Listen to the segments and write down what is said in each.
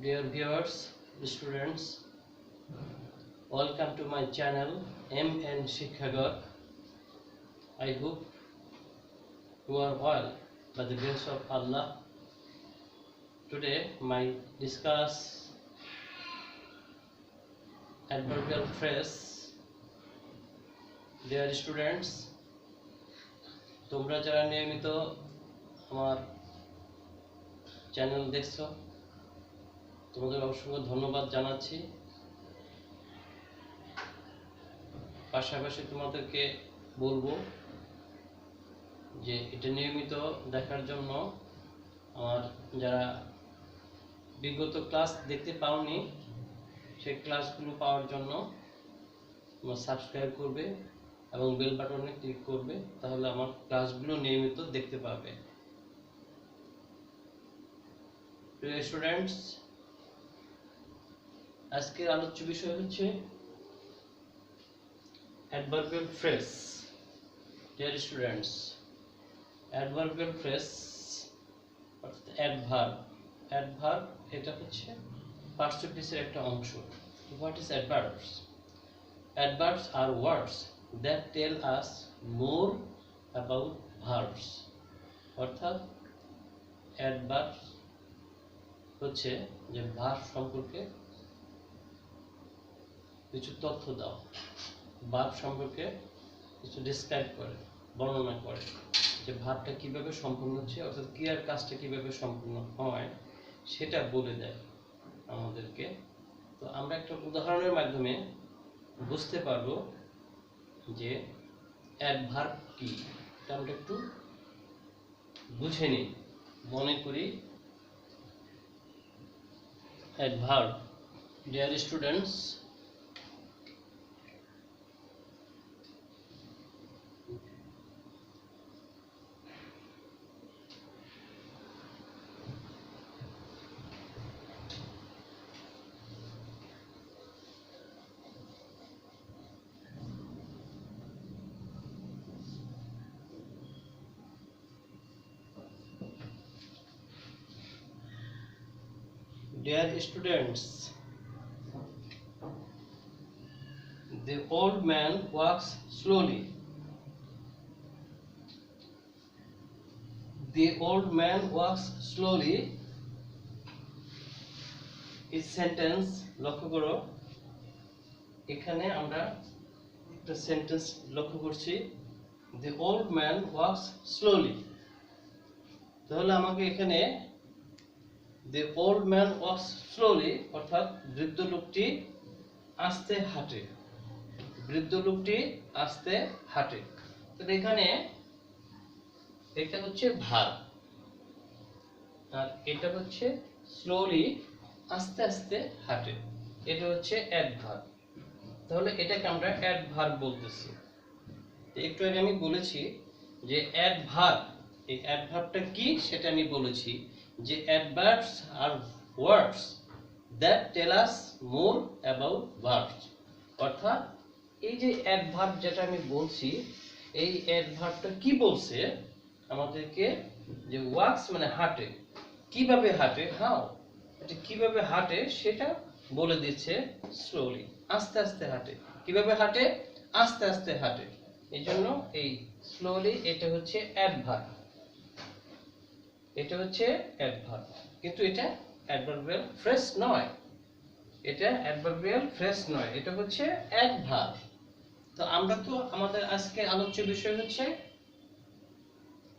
Dear viewers, students, welcome to my channel MN Shikhagor. I hope you are well by the grace of Allah. Today, my discuss adverbial phrase. Dear students, তোমরা যারা নিয়মিত আমার channel দেখছো তোমাদের অসংখ্য ধন্যবাদ জানাচ্ছি। পাশাপাশি তোমাদেরকে বলবো যে এটা নিয়মিত দেখার জন্য আমার যারা বিগত ক্লাস দেখতে পাওনি সেই ক্লাসগুলো পাওয়ার জন্য তোমরা সাবস্ক্রাইব করবে এবং বেল বাটনে ক্লিক করবে, তাহলে আমার ক্লাসগুলো নিয়মিত দেখতে পাবে। প্রিয় স্টুডেন্টস, আজকের আলোচ্য বিষয় হচ্ছে adverbial phrase. Dear students, adverbial phrase অর্থাৎ adverb এটা হচ্ছে পার্টিসিপেন্টের একটা অংশ। What is adverbs? Adverbs are words that tell us more about verbs. অর্থাৎ adverbs হচ্ছে যে ভার্ব সম্পর্কে কিছু তথ্য দাও, ভার্ব সম্পর্কে কিছু ডিসক্রাইব করে, বর্ণনা করে যে ভার্বটা কিভাবে সম্পূর্ণ হচ্ছে, অর্থাৎ ক্রিয়ার কাজটা কিভাবে সম্পূর্ণ হয় সেটা বলে দেয় আমাদেরকে। তো আমরা একটা উদাহরণের মাধ্যমে বুঝতে পারবো যে অ্যাডভার্ব কি। এটা আমরা একটু বুঝে নিই। মনে করি adverb, dear students, Dear students, the old man walks slowly. The old man walks slowly is sentence. লক্ষ্য করো, এখানে আমরা একটা সেন্টেন্স লক্ষ্য করছি, the old man walks slowly। তাহলে আমাকে এখানে The old man walks slowly অর্থাৎ বৃদ্ধ লোকটি আস্তে হাঁটে, বৃদ্ধ লোকটি আস্তে হাঁটে। তো এখানে এটা হচ্ছে ভার্ব আর এটা হচ্ছে স্লোলি, আস্তে আস্তে হাঁটে, এটা হচ্ছে অ্যাডভার্ব। তাহলে এটাকে আমরা অ্যাডভার্ব বলতেছি। একটু আগে আমি বলেছি যে অ্যাডভার্ব, এই অ্যাডভার্বটা কি সেটা আমি বলেছি যে adverbs are words that tell us more about verbs। অর্থাৎ এই যে adverb যেটা আমি বলছি, এই adverbটা কি বলছে আমাদেরকে, যে walks মানে হাঁটে, কিভাবে হাঁটে, হাউ, এটা কিভাবে হাঁটে সেটা বলে দিচ্ছে স্লোলি, আস্তে আস্তে হাঁটে। কিভাবে হাঁটে? আস্তে আস্তে হাঁটে। এইজন্য এই স্লোলি এটা হচ্ছে adverb, এটা হচ্ছে অ্যাডভার্ব। কিন্তু এটা অ্যাডভার্বিয়াল ফ্রেজ নয়, এটা অ্যাডভার্বিয়াল ফ্রেজ নয়, এটা হচ্ছে অ্যাডভার্ব। তো আমরা তো আমাদের আজকে আলোচ্য বিষয় হচ্ছে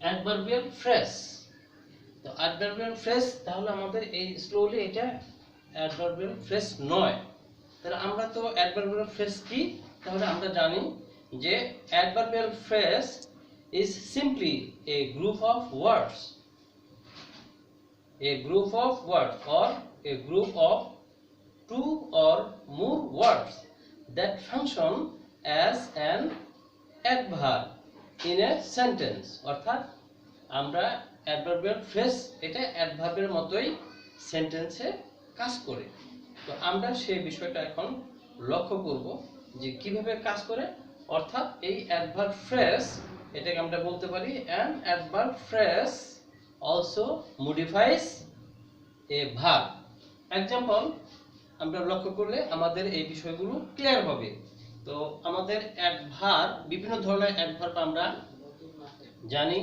অ্যাডভার্বিয়াল ফ্রেজ। তো অ্যাডভার্বিয়াল ফ্রেজ, তাহলে আমাদের এই স্লোলি এটা অ্যাডভার্বিয়াল ফ্রেজ নয়। তাহলে আমরা তো অ্যাডভার্বিয়াল ফ্রেজ কি, তাহলে আমরা জানি যে adverbial phrase is simply A group of words, a group of words or a group of two or more words that function as an adverb in a sentence। অর্থাৎ আমরা অ্যাডভার্বিয়াল ফ্রেজ এটা অ্যাডভার্বের মতোই সেন্টেন্সে কাজ করে। তো আমরা সেই বিষয়টা এখন লক্ষ্য করব যে কিভাবে কাজ করে। অর্থাৎ এই অ্যাডভার্ব ফ্রেজ, এটাকে আমরা বলতে পারি an adverb phrase also modifies a verb example আমরা লক্ষ্য করলে আমাদের এই বিষয়গুলো ক্লিয়ার হবে। তো আমাদের অ্যাডভার্ব, বিভিন্ন ধরনের অ্যাডভার্ব আমরা জানি,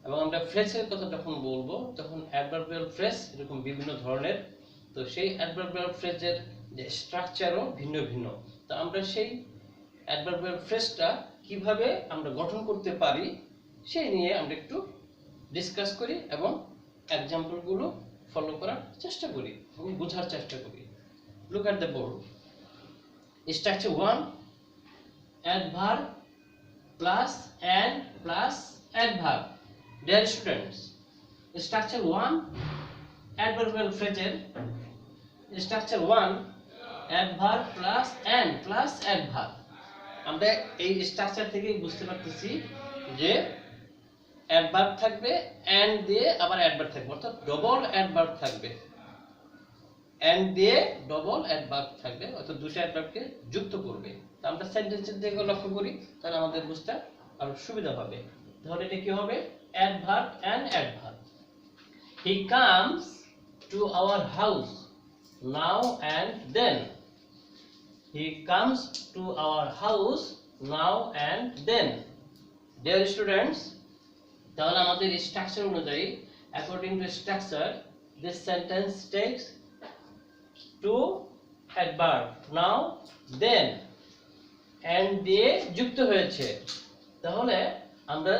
এবং আমরা ফ্রেজের কথা যখন বলবো তখন অ্যাডভার্বিয়াল ফ্রেজ এরকম বিভিন্ন ধরনের। তো সেই অ্যাডভার্বিয়াল ফ্রেজের যে স্ট্রাকচারও ভিন্ন ভিন্ন। তো আমরা সেই অ্যাডভার্বিয়াল ফ্রেজটা কিভাবে আমরা গঠন করতে পারি সেই নিয়ে আমরা একটু ডিসকাস করি এবং এক্সাম্পলগুলো ফলো করার চেষ্টা করি এবং বোঝার চেষ্টা করি। Look at the board. Structure 1, adverb plus and plus adverb. Dear students, structure 1 adverbial phrase, structure 1 adverb plus and plus adverb। আমরা এই স্ট্রাকচার থেকেই বুঝতে পারতেছি যে অ্যাডভার্ব থাকবে and দিয়ে আবার অ্যাডভার্ব থাকবে, অর্থাৎ ডবল অ্যাডভার্ব থাকবে। and দিয়ে ডবল অ্যাডভার্ব থাকবে, অর্থাৎ দুটো অ্যাডভার্বকে যুক্ত করবে। তো আমরা সেন্টেন্সের দিকে লক্ষ্য করি, তাহলে আমাদের বুঝতে আরো সুবিধা হবে। তাহলে এটা কি হবে? Adverb and adverb. He comes to our house now and then. He comes to our house now and then. Dear students, তাহলে আমাদের স্ট্রাকচার অনুযায়ী, according to structure, this sentence takes two adverb now then and দিয়ে যুক্ত হয়েছে। তাহলে আমরা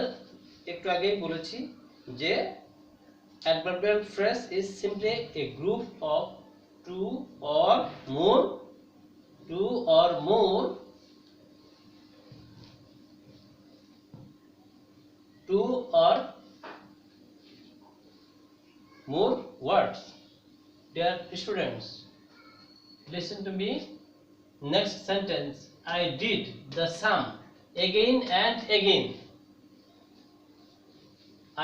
একটু আগেই বলেছি যে adverbial phrase is simply a group of two or more words. Dear students, listen to me. Next sentence, I did the sum again and again.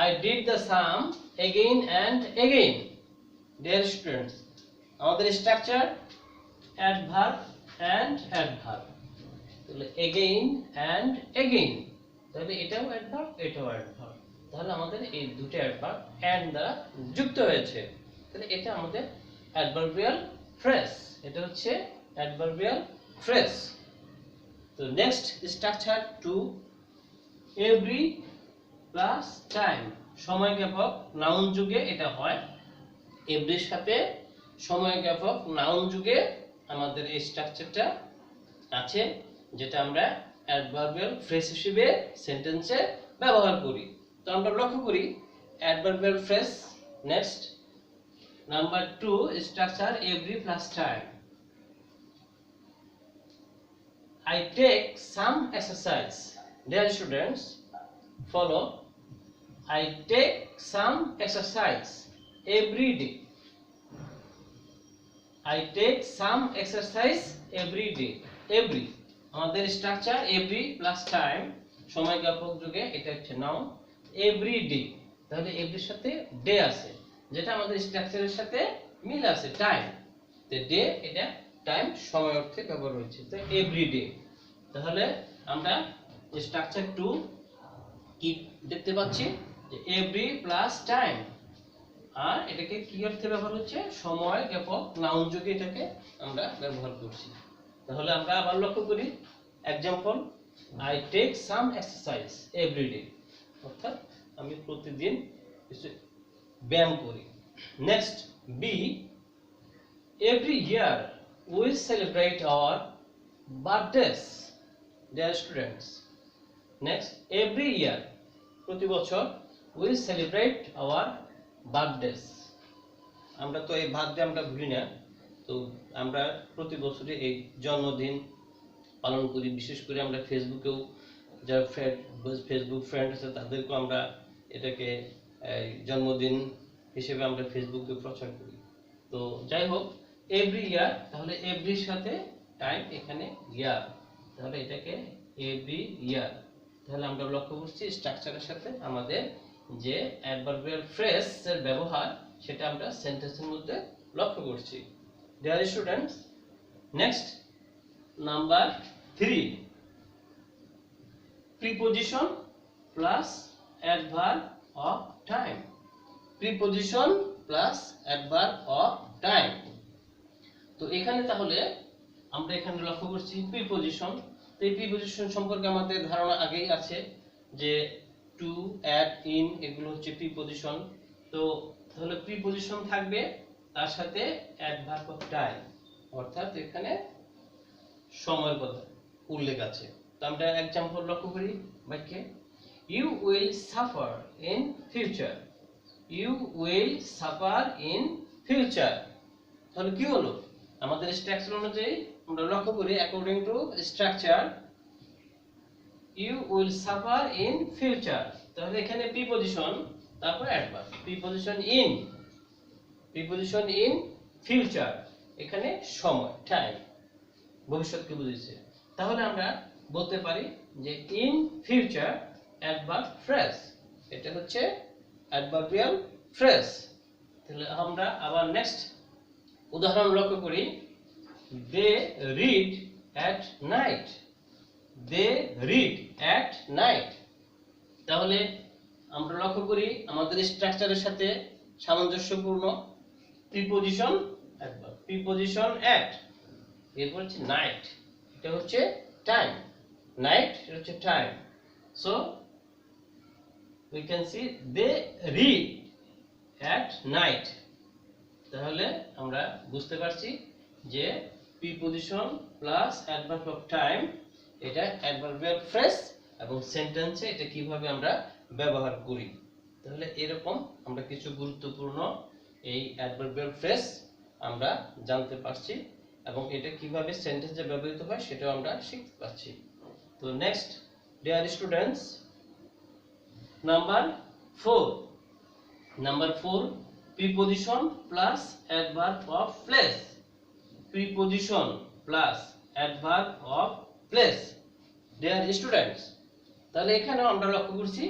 I did the sum again and again. Dear students, আমাদের structure adverb and adverb. তাহলে again and again, তাহলে এটাও adverb, এটাও adverb. তাহলে আমাদের এই দুটো adverb and দ্বারা যুক্ত হয়েছে। তাহলে এটা আমাদের অ্যাডভার্বিয়াল ফ্রেজ, এটা হচ্ছে অ্যাডভার্বিয়াল ফ্রেজ। তো next structure 2, every plus time. সময় জ্ঞাপক নাউন যুগে এটা হয়। এভরির সাথে সময় জ্ঞাপক নাউন যুগে আমাদের এই স্ট্রাকচারটা আছে, যেটা আমরা অ্যাডভার্বিয়াল ফ্রেজ হিসেবে সেন্টেন্সে ব্যবহার করি। তো আমরা লক্ষ্য করি adverbial phrase. Next number 2, structure every plus time. I take some exercise. Dear students, follow. I take some exercise every day. I take some exercise every day. Every আমাদের স্ট্রাকচার every প্লাস টাইম, সময় জ্ঞাপক যুগে এটা হচ্ছে noun. every day, তাহলে every সাথে day আছে, যেটা আমাদের স্ট্রাকচারের সাথে মিল আছে, টাইম। তো ডে এটা টাইম সময় অর্থে ব্যবহার হয়েছে, তো every day। তাহলে আমরা স্ট্রাকচার 2 কি দেখতে পাচ্ছি যে every প্লাস টাইম, আর এটাকে কি অর্থে ব্যবহার হচ্ছে? সময় জ্ঞাপক নাউন যুগে এটাকে আমরা ব্যবহার করছি। তাহলে আমরা আবার লক্ষ্য করি example, I take some exercise every day, অর্থাৎ আমি প্রতিদিন কিছু ব্যায়াম করি। Next B, every year we celebrate our birthdays. Dear students, next every year, প্রতি বছর we celebrate our birthdays. আমরা তো এই বার্থডে আমরা ভুলি না, তো আমরা প্রতি বছরই এই জন্মদিন পালন করি। বিশেষ করে আমরা ফেসবুকেও যারা ফেসবুক ফ্রেন্ড আছে তাদেরকেও আমরা এটাকে জন্মদিন হিসেবে আমরা ফেসবুকে প্রচার করি। তো যাই হোক, এভরি ইয়ার, তাহলে এভরির সাথে টাইম এখানে ইয়ার, তাহলে এটাকে এভরি ইয়ার। তাহলে আমরা লক্ষ্য করছি স্ট্রাকচারের সাথে আমাদের যে অ্যাডভার্বিয়াল ফ্রেজ এর ব্যবহার সেটা আমরা সেন্টেন্সের মধ্যে লক্ষ্য করছি। Deer students, next number 3, preposition plus adverb of time. Preposition plus adverb of time. তো এখানে তাহলে আমরা এখানে লক্ষ্য করছি প্রিপজিশন। তো এই প্রিপজিশন সম্পর্কে আমাদের ধারণা আগেই আছে যে টু, অ্যাট, ইন এগুলো হচ্ছে প্রিপজিশন। তো তাহলে প্রিপজিশন থাকবে, তার সাথে অ্যাডভার্ব অফ টাইম, অর্থাৎ এখানে সময়ের কথা উল্লেখ আছে। তো আমরা एग्जांपल লক্ষ্য করি বাক্যে, you will suffer in future. You will suffer in future. তাহলে কি হলো, আমাদের স্ট্রাকচার অনুযায়ী আমরা লক্ষ্য করি, according to structure you will suffer in future. তাহলে এখানে প্রিপজিশন, তারপর অ্যাডভার্ব, প্রিপজিশন ইন ফিউচার, এখানে সময়, টাইম, ভবিষ্যৎকে বুঝিয়েছে। তাহলে আমরা বলতে পারি যে ইন ফিউচার অ্যাডভার্ব ফ্রেজ, এটা হচ্ছে অ্যাডভার্বিয়াল ফ্রেজ। তাহলে আমরা আবার নেক্সট উদাহরণ লক্ষ্য করি, they read at night. They read at night. তাহলে আমরা লক্ষ্য করি আমাদের স্ট্রাকচারের সাথে সামঞ্জস্যপূর্ণ প্রিপজিশন অ্যাডভার্ব, প্রিপজিশন অ্যাট, এরপর হচ্ছে নাইট, এটা হচ্ছে টাইম, নাইট এটা হচ্ছে time. So we can see they read at night. তাহলে আমরা বুঝতে পারছি যে preposition plus adverb of time এটা অ্যাডভার্বিয়াল ফ্রেজ, এবং সেন্টেন্সে এটা কিভাবে আমরা ব্যবহার করি। তাহলে এরকম আমরা কিছু গুরুত্বপূর্ণ এই অ্যাডভার্বিয়াল ফ্রেজ আমরা জানতে পারছি, এবং এটা কিভাবে সেন্টেন্সে ব্যবহৃত হয় সেটাও আমরা শিখতে পারছি। তো next dear students, number 4 preposition plus adverb of place. Preposition plus adverb of place. Dear students, তাহলে এখানেও আমরা লক্ষ্য করছি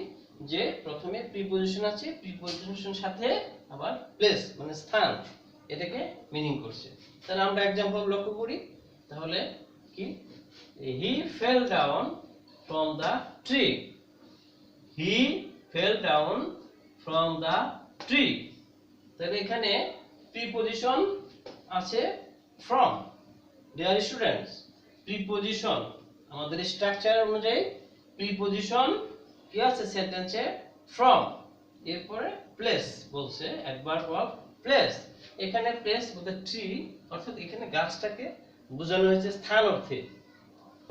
যে প্রথমে প্রিপজিশন আছে, প্রিপজিশনের সাথে আবার প্লেস মানে স্থান, এটাকে মিনিং করছে। তাহলে আমরা एग्जांपल লক্ষ্য করি, তাহলে কি, he fell down from the tree. He fell down from the tree. তাহলে এখানে প্রিপজিশন আছে ফ্রম। ডিয়ার স্টুডেন্টস, প্রিপজিশন আমাদের স্ট্রাকচার অনুযায়ী প্রিপজিশন কি আছে সেন্টেন্সে, ফ্রম, এরপরে প্লেস বলছে অ্যাডভার্ব অফ প্লেস। এখানে প্লেস বলতে ট্রি, অর্থাৎ এখানে গাছটাকে বোঝানো হয়েছে স্থান অর্থে,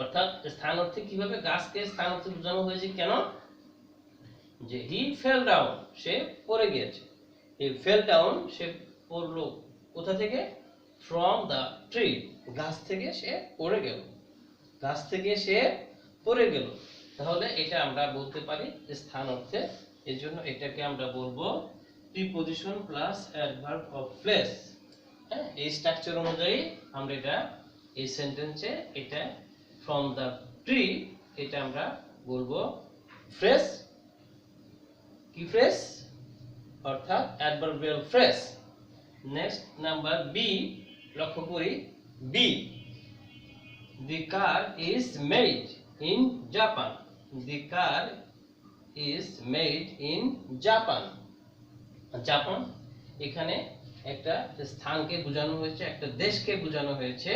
অর্থাৎ স্থান অর্থে কিভাবে গাছকে স্থান অর্থে বোঝানো হয়েছে, কেন, যে হি ফেল ডাউন, সে পড়ে গিয়েছে। হি ফেল ডাউন, সে পড়লো কোথা থেকে, ফ্রম দা ট্রি, গাছ থেকে সে পড়ে গেল, গাছ থেকে সে পড়ে গেল। তাহলে এটা আমরা বলতে পারি স্থান অর্থে, এজন্য এটাকে আমরা বলবো preposition plus adverb of place. হ্যাঁ, এই স্ট্রাকচার অনুযায়ী আমরা এটা এই সেন্টেন্সে এটা ফ্রম দা ট্রি, এটা আমরা বলবো ফ্রেজ, কি ফ্রেজ, অর্থাৎ adverbial phrase. Next number B লক্ষ্য করি, B, the car is made in Japan. The car is made in Japan. Japan, এখানে একটা স্থানকে বোঝানো হয়েছে, একটা দেশকে বোঝানো হয়েছে,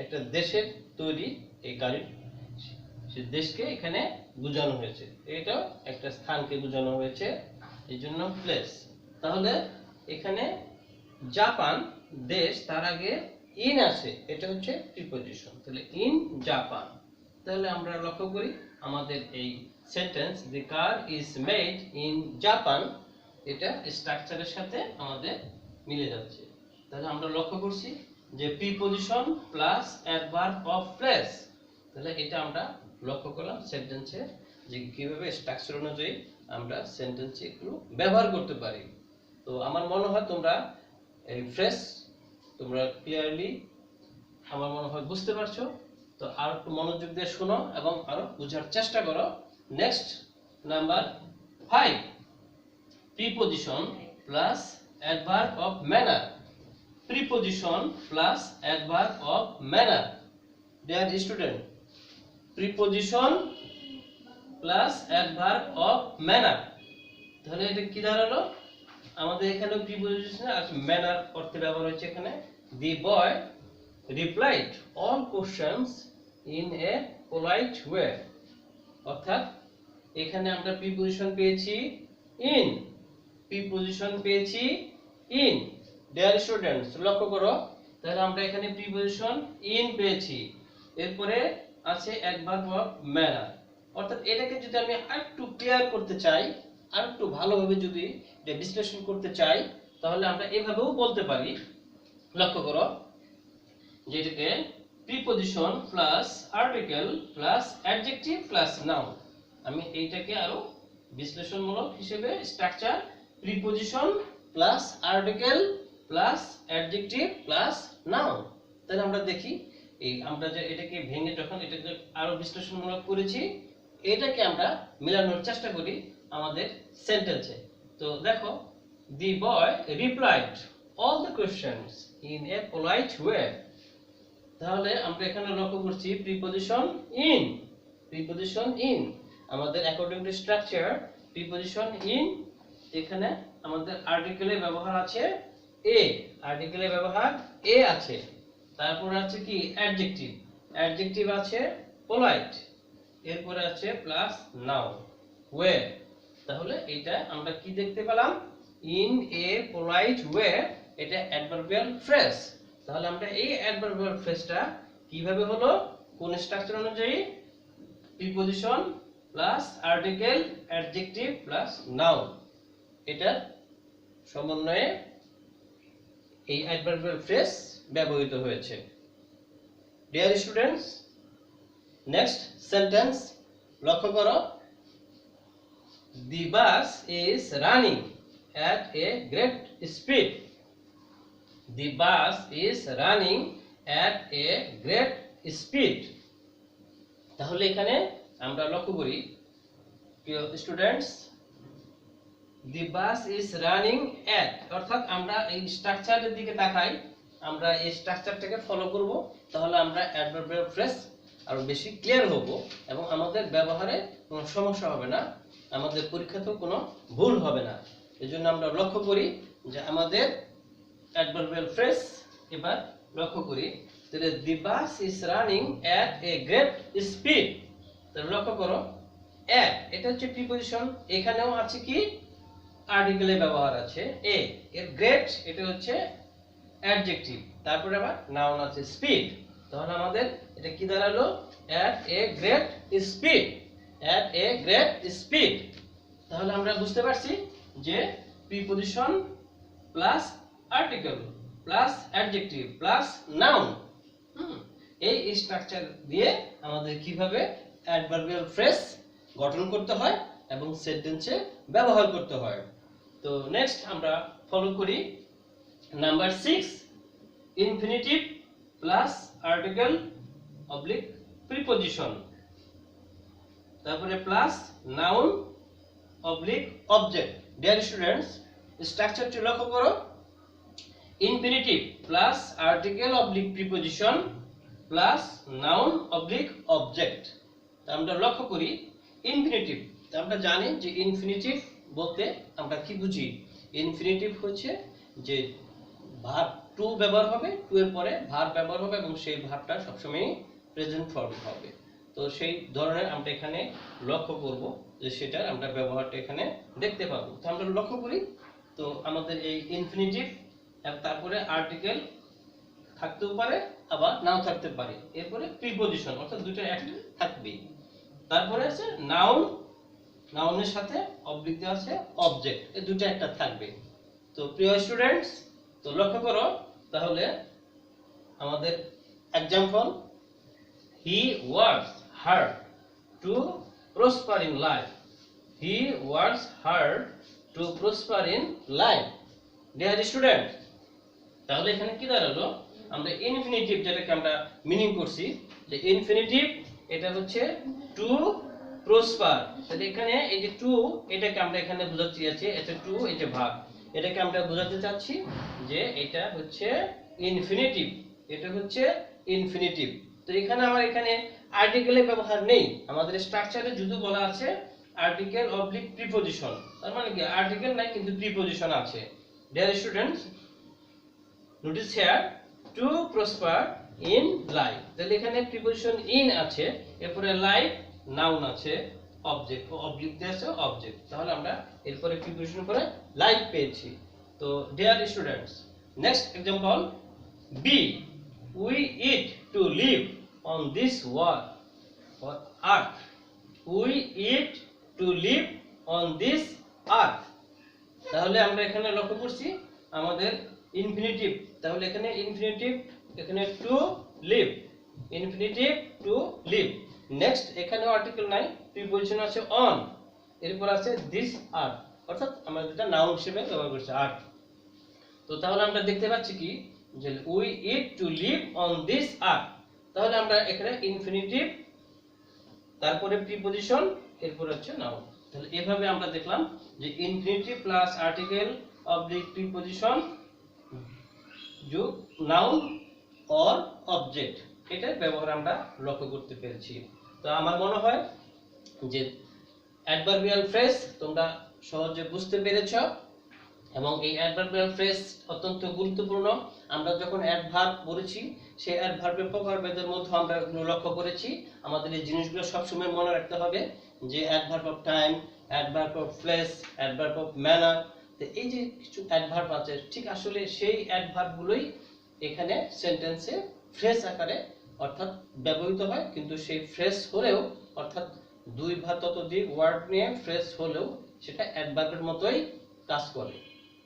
একটা দেশের তৈরি এই গাড়ি, সে দেশকে এখানে বোঝানো হয়েছে, এটা একটা স্থানকে বোঝানো হয়েছে, এই জন্য প্লেস। তাহলে এখানে জাপান দেশ, তার আগে ইন আছে, এটা হচ্ছে প্রিপজিশন, তাহলে ইন জাপান। তাহলে আমরা লক্ষ্য করি আমাদের এই sentence the car is made in Japan, এটা স্ট্রাকচারের সাথে আমাদের মিলে যাচ্ছে। তাহলে আমরা লক্ষ্য করছি যে preposition plus adverb of place, তাহলে এটা আমরা লক্ষ্য করলাম সেন্টেন্সে যে কিভাবে স্ট্রাকচার অনুযায়ী আমরা সেন্টেন্সে একটু ব্যবহার করতে পারি। তো আমার মনে হয় তোমরা এই ফ্রেজ তোমরা ক্লিয়ারলি আমার মনে হয় বুঝতে পারছো। তো আর একটু মনোযোগ দিয়ে শোনো এবং আরো বোঝার চেষ্টা করো। Next number 5 preposition plus adverb of manner. Preposition plus adverb of manner. Dear student, preposition plus adverb of manner, তাহলে এটা কি দাঁড়ালো, আমাদের এখানে প্রিপজিশন আর ম্যানার অর্থে ব্যবহার হচ্ছে। এখানে দি বয় replied all questions in a polite way. অর্থাৎ এখানে আমরা প্রিপজিশন পেয়েছি in, প্রিপজিশন পেয়েছি in. ডিয়ার স্টুডেন্টস, লক্ষ্য করো, তাহলে আমরা এখানে প্রিপজিশন in পেয়েছি, এরপরে আছে অ্যাডভার্ব অফ ম্যানার। অর্থাৎ এটাকে যদি আমি আরেকটু ক্লিয়ার করতে চাই, আরেকটু ভালোভাবে যদি এটা বিশ্লেষণ করতে চাই, তাহলে আমরা এভাবেও বলতে পারি। লক্ষ্য করো, যেটাকে preposition plus article plus adjective plus noun. আমি এইটাকে আরো বিশ্লেষণমূলক হিসেবে structure preposition plus article plus adjective plus noun. তাহলে আমরা দেখি এই আমরা যে এটাকে ভেঙে যখন এটাকে আরো বিশ্লেষণমূলক করেছি, এটাকে আমরা মেলানোর চেষ্টা করি আমাদের সেন্টেন্সে। তো দেখো, the boy replied all the questions in a polite way. তাহলে আমরা এখানে লক্ষ্য করছি প্রিপজিশন ইন, প্রিপজিশন ইন আমাদের according to structure preposition in. এখানে আমাদের আর্টিকেলের ব্যবহার আছে এ, আর্টিকেলের ব্যবহার এ আছে। তারপর আছে কি অ্যাডজেক্টিভ, অ্যাডজেক্টিভ আছে পোলাইট, এরপরে আছে প্লাস নাউন ওয়ে। তাহলে এটা আমরা কি দেখতে পেলাম, ইন এ পোলাইট ওয়ে, এটা অ্যাডভার্বিয়াল ফ্রেজ। তাহলে আমরা এই অ্যাডভার্বিয়াল ফ্রেজটা কিভাবে হলো, কোন স্ট্রাকচার অনুযায়ী, preposition plus article adjective plus noun, এটা সমন্বয়ে এই অ্যাডভার্বিয়াল ফ্রেজ ব্যবহৃত হয়েছে। ডিয়ার স্টুডেন্টস, নেক্সট সেন্টেন্স লক্ষ্য করো, the bus is running at a great speed. The bus is running at a great speed. তাহলে এখানে আমরা লক্ষ্য করি প্রিয় students, the bus is running at, অর্থাৎ আমরা এই স্ট্রাকচারের দিকে তাকাই, আমরা এই স্ট্রাকচারটাকে ফলো করব, তাহলে আমরা অ্যাডভার্বিয়াল ফ্রেজ আরো বেশি ক্লিয়ার হব এবং আমাদের ব্যবহারে কোনো সমস্যা হবে না, আমাদের পরীক্ষাতেও কোনো ভুল হবে না। এজন্য আমরা লক্ষ্য করি যে আমাদের অ্যাডভার্বিয়াল ফ্রেজ এবার লক্ষ্য করি। তাহলে the bus is running at a great speed. তাহলে লক্ষ্য করো, এট এটা হচ্ছে প্রিপজিশন, এখানেও আছে কি আর্টিকেলের ব্যবহার আছে এ, এর গ্রেট এটা হচ্ছে অ্যাডজেক্টিভ, তারপরে আবার নাউন আছে স্পিড। তাহলে আমাদের এটা কি দাঁড়ালো, at a great speed, at a great speed. তাহলে আমরা বুঝতে পারছি যে preposition plus article plus adjective plus noun, এই স্ট্রাকচার দিয়ে আমাদের কিভাবে অ্যাডভার্বিয়াল ফ্রেজ গঠন করতে হয় এবং সেন্টেন্সে ব্যবহার করতে হয়। তো নেক্সট আমরা ফলো করি number 6, infinitive plus article oblique preposition, তারপরে plus noun oblique object. Dear students, স্ট্রাকচারটি লক্ষ্য করো, infinitive plus article oblique preposition plus noun oblique object. আমরা লক্ষ্য করি ইনফিনিটিভ, আমরা জানি যে ইনফিনিটিভ বলতে আমরা কি বুঝি, ইনফিনিটিভ হচ্ছে যে ভার্ব টু ব্যবহার হবে, টু এর পরে ভার্ব ব্যবহার হবে এবং সেই ভার্বটা সবসময় প্রেজেন্ট ফর্মে হবে। তো সেই ধরনের আমরা এখানে লক্ষ্য করব যে সেটার আমরা ব্যবহারটা এখানে দেখতে পাবো। তো আমরা লক্ষ্য করি, তো আমাদের এই ইনফিনিটিভ তারপরে আর্টিকেল থাকতেও পারে আবার নাও থাকতে পারে, এরপরে প্রিপজিশন অর্থাৎ দুটো একটা থাকবেই, তারপরে আছে নাউন, নাউনের সাথে অবলিক দেওয়া আছে অবজেক্ট, এই দুটো একটা থাকবে। তো প্রিয় স্টুডেন্টস, তো লক্ষ্য করো তাহলে আমাদের example, he works hard to prosper in life, he works hard to prosper in life. Dear student, তাহলে এখানে কি দাঁড়ালো, আমরা ইনফিনিটিভ যেটাকে আমরা মিনিং করছি যে ইনফিনিটিভ এটা হচ্ছে টু প্রসপার। তাহলে এখানে এই যে টু এটাকে আমরা এখানে বোঝাতে চাচ্ছি, এটা টু এই যে ভাগ, এটাকে আমরা বোঝাতে চাচ্ছি যে এটা হচ্ছে ইনফিনিটিভ, এটা হচ্ছে ইনফিনিটিভ। তো এখানে আমার এখানে আর্টিকেলের ব্যবহার নেই, আমাদের স্ট্রাকচারে যদি বলা আছে আর্টিকেল অবলিক প্রিপজিশন, তার মানে কি আর্টিকেল নাই কিন্তু প্রিপজিশন আছে। Dear students, notice here to prosper in life. তাহলে এখানে প্রিপোজিশন ইন আছে, এরপরে লাইফ নাউন আছে, অবজেক্ট অবজেক্ট আছে অবজেক্ট, তাহলে আমরা এরপরে প্রিপোজিশন করে লাইফ পেয়েছি। তো dear students, next example B, we eat to live on this world or earth. We eat to live on this earth. তাহলে আমরা এখানে লক্ষ্য করছি আমাদের ইনফিনিটিভ, তাহলে এখানে ইনফিনিটিভ, এখানে to live, infinitive to live. Next এখানে আর্টিকেল নাই, প্রিপোজিশন আছে অন, এরপর আছে দিস আর্থ, অর্থাৎ আমরা যেটা নাউন হিসেবে ব্যবহার করছি আর্থ। তো তাহলে আমরা দেখতে পাচ্ছি কি যে we eat to live on this earth, তাহলে আমরা এখানে ইনফিনিটিভ, তারপরে প্রিপোজিশন, এরপর হচ্ছে নাউন। তাহলে এভাবে আমরা দেখলাম যে infinitive plus article object preposition যোগ নাউন অর অবজেক্ট, এটার ব্যবহার আমরা লক্ষ্য করতে পেরেছি। তো আমার মনে হয় যে অ্যাডভার্বিয়াল ফ্রেজ তোমরা সহজে বুঝতে পেরেছো, এবং এই অ্যাডভার্বিয়াল ফ্রেজ অত্যন্ত গুরুত্বপূর্ণ। আমরা যখন অ্যাডভার্ব পড়েছি সেই অ্যাডভার্বের প্রকারভেদের মধ্যে আমরা এগুলো লক্ষ্য করেছি। আমাদের এই জিনিসগুলো সবসময় মনে রাখতে হবে যে adverb of time, adverb of place, adverb of manner. তো এই যে কিছু অ্যাডভার্ব আছে, ঠিক আসলে সেই অ্যাডভার্বগুলোই এখানে সেন্টেন্সে ফ্রেজ আকারে অর্থাৎ ব্যবহৃত হয়, কিন্তু সেই ফ্রেজ হলেও অর্থাৎ দুই বা ততোধিক ওয়ার্ড নিয়ে ফ্রেজ হলেও সেটা অ্যাডভার্বের মতোই কাজ করে।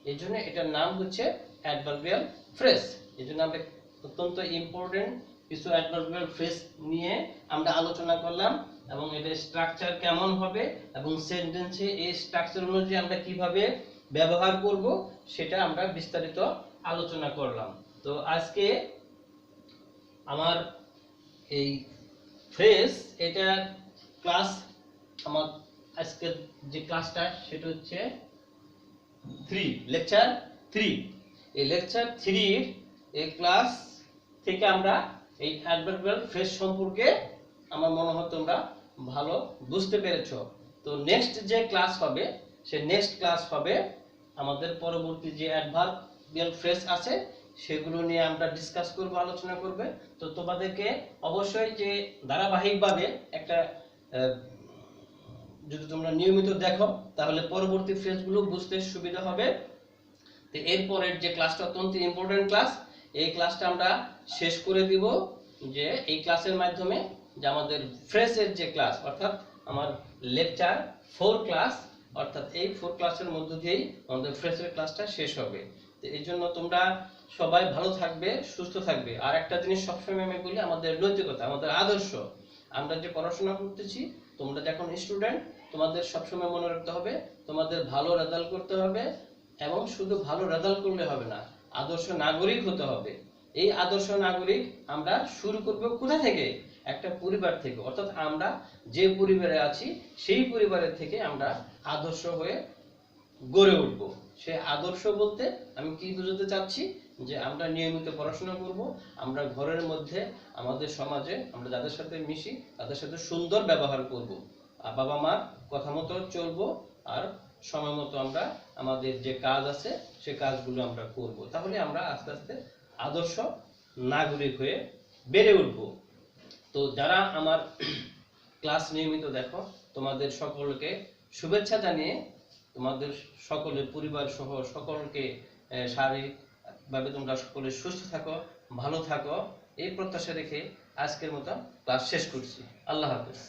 এই জন্য এটার নাম হচ্ছে অ্যাডভার্বিয়াল ফ্রেজ। এই জন্য আমরা অত্যন্ত ইম্পর্টেন্ট কিছু অ্যাডভার্বিয়াল ফ্রেজ নিয়ে আমরা আলোচনা করলাম, এবং এটার স্ট্রাকচার কেমন হবে এবং সেন্টেন্সে এই স্ট্রাকচার অনুযায়ী আমরা কিভাবে ব্যবহার করব সেটা আমরা বিস্তারিত আলোচনা করলাম। তো আজকে আমার এই ফ্রেজ এটা ক্লাস, আমার আজকের যে ক্লাসটা সেটা হচ্ছে 3, লেকচার 3। এই লেকচার 3 এই ক্লাস থেকে আমরা এই অ্যাডভার্বিয়াল ফ্রেজ সম্পর্কে আমার মনে হয় তোমরা ভালো বুঝতে পেরেছো। তো নেক্সট যে ক্লাস হবে সে নেক্সট ক্লাস হবে আমাদের পরবর্তী যে অ্যাডভার্বিয়াল ফ্রেজ আছে সেগুলো নিয়ে আমরা ডিসকাস করব, আলোচনা করবে। তো তোমাদেরকে অবশ্যই যে ধারাবাহিকভাবে একটা যদি তোমরা নিয়মিত দেখো তাহলে পরবর্তী ফ্রেজগুলো বুঝতে সুবিধা হবে। তো এরপরের যে ক্লাসটা অত্যন্ত ইম্পর্টেন্ট ক্লাস, এই ক্লাসটা আমরা শেষ করে দিব যে এই ক্লাসের মাধ্যমে যে আমাদের ফ্রেজের যে ক্লাস অর্থাৎ আমার লেকচার 4 ক্লাস, অর্থাৎ এই 4 ক্লাসের মধ্য দিয়েই আমাদের ফ্রেজের ক্লাসটা শেষ হবে। তো এই জন্য তোমরা সবাই ভালো থাকবে, সুস্থ থাকবে। আর একটা জিনিস সবসময় আমি বলি, আমাদের নৈতিকতা, আমাদের আদর্শ, আমরা যে পড়াশোনা করতেছি, তোমরা যখন স্টুডেন্ট, তোমাদের সবসময় মনে রাখতে হবে তোমাদের ভালো রেজাল্ট করতে হবে, এবং শুধু ভালো রেজাল্ট করলে হবে না, আদর্শ নাগরিক হতে হবে। এই আদর্শ নাগরিক আমরা শুরু করব কোথা থেকে? একটা পরিবার থেকে, অর্থাৎ আমরা যে পরিবারে আছি সেই পরিবারের থেকে আমরা আদর্শ হয়ে গড়ে উঠব। সেই আদর্শ বলতে আমি কি বোঝাতে চাচ্ছি, যে আমরা নিয়মিত পড়াশোনা করব, আমরা ঘরের মধ্যে আমাদের সমাজে আমরা যাদের সাথে মিশি তাদের সাথে সুন্দর ব্যবহার করব, আর বাবা মার কথা মতো চলবো, আর সময় মতো আমরা আমাদের যে কাজ আছে সে কাজগুলো আমরা করব। তাহলে আমরা আস্তে আস্তে আদর্শ নাগরিক হয়ে বেড়ে উঠব। তো যারা আমার ক্লাস নিয়মিত দেখো তোমাদের সকলকে শুভেচ্ছা জানিয়ে, তোমাদের সকলের পরিবার সহ সকলকে শারীরিকভাবে তোমরা সকলে সুস্থ থাকো, ভালো থাকো, এই প্রত্যাশা রেখে আজকের মতো ক্লাস শেষ করছি। আল্লাহ হাফেজ।